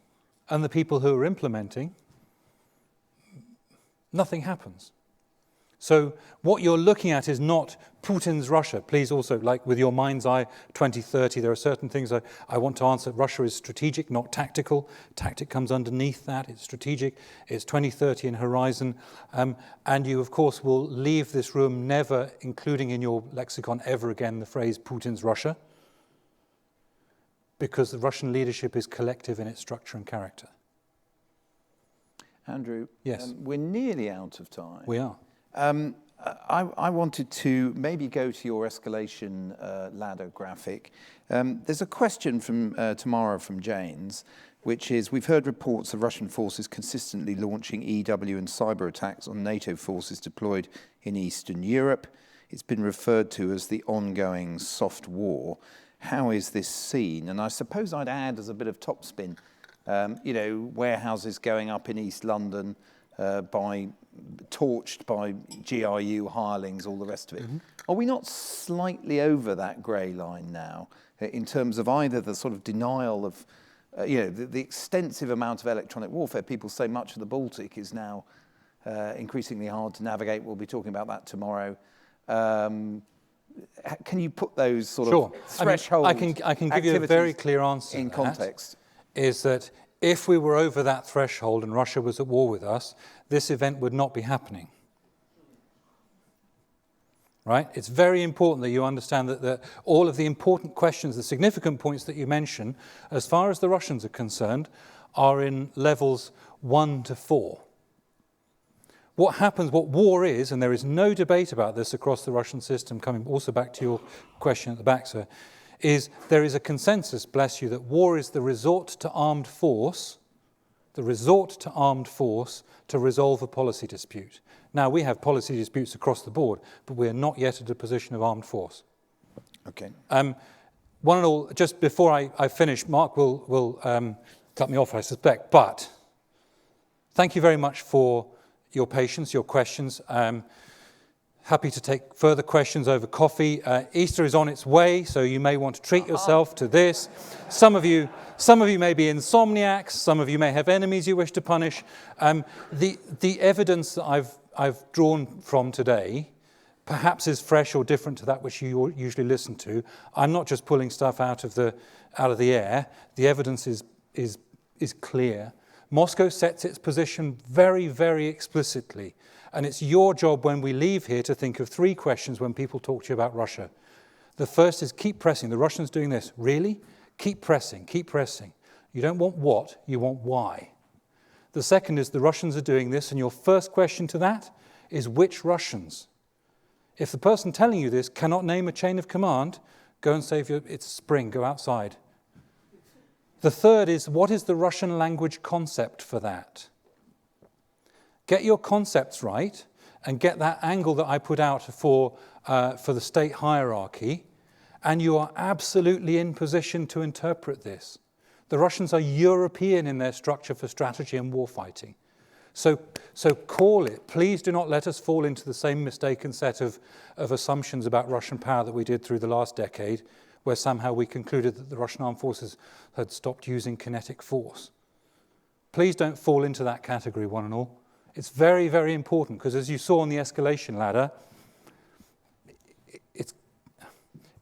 and the people who are implementing, nothing happens. So what you're looking at is not Putin's Russia. Please also, like with your mind's eye 2030, there are certain things I want to answer. Russia is strategic, not tactical. Tactic comes underneath that. It's strategic. It's 2030 in horizon. And you, of course, will leave this room never including in your lexicon ever again the phrase Putin's Russia, because the Russian leadership is collective in its structure and character. Andrew, yes. We're nearly out of time. We are. I wanted to maybe go to your escalation ladder graphic. There's a question from Tamara from Jane's, which is, we've heard reports of Russian forces consistently launching EW and cyber attacks on NATO forces deployed in Eastern Europe. It's been referred to as the ongoing soft war. How is this seen? And I suppose I'd add as a bit of topspin, warehouses going up in East London torched by GRU hirelings, all the rest of it. Mm-hmm. Are we not slightly over that grey line now in terms of either the sort of denial of, the extensive amount of electronic warfare? People say much of the Baltic is now increasingly hard to navigate. We'll be talking about that tomorrow. Can you put those sort of thresholds? I can give you a very clear answer in context. Is that if we were over that threshold and Russia was at war with us, this event would not be happening. Right? It's very important that you understand that all of the important questions, the significant points that you mention, as far as the Russians are concerned, are in levels 1 to 4. What happens, what war is, and there is no debate about this across the Russian system, coming also back to your question at the back, sir, is there is a consensus, bless you, that war is the resort to armed force to resolve a policy dispute. Now, we have policy disputes across the board, but we're not yet at a position of armed force. Okay. One and all, just before I finish, Mark will cut me off, I suspect, but thank you very much for your patience, your questions. Happy to take further questions over coffee. Easter is on its way, so you may want to treat yourself to this. Some of you may be insomniacs. Some of you may have enemies you wish to punish. The evidence that I've drawn from today perhaps is fresh or different to that which you usually listen to. I'm not just pulling stuff out of the air. The evidence is clear. Moscow sets its position very, very explicitly. And it's your job when we leave here to think of 3 questions when people talk to you about Russia. The first is keep pressing. The Russians doing this. Really? Keep pressing, keep pressing. You don't want what, you want why. The second is the Russians are doing this, and your first question to that is which Russians? If the person telling you this cannot name a chain of command, go and say it's spring, go outside. The third is, what is the Russian language concept for that? Get your concepts right and get that angle that I put out for the state hierarchy, and you are absolutely in position to interpret this. The Russians are European in their structure for strategy and warfighting. So call it. Please do not let us fall into the same mistaken set of assumptions about Russian power that we did through the last decade, where somehow we concluded that the Russian armed forces had stopped using kinetic force. Please don't fall into that category, one and all. It's very, very important, because as you saw on the escalation ladder,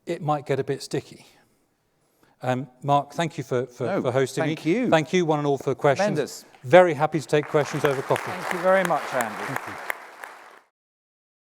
it might get a bit sticky. Mark, thank you for hosting me. Thank you. Thank you, one and all, for questions. Tremendous. Very happy to take questions over coffee. Thank you very much, Andy. Thank you.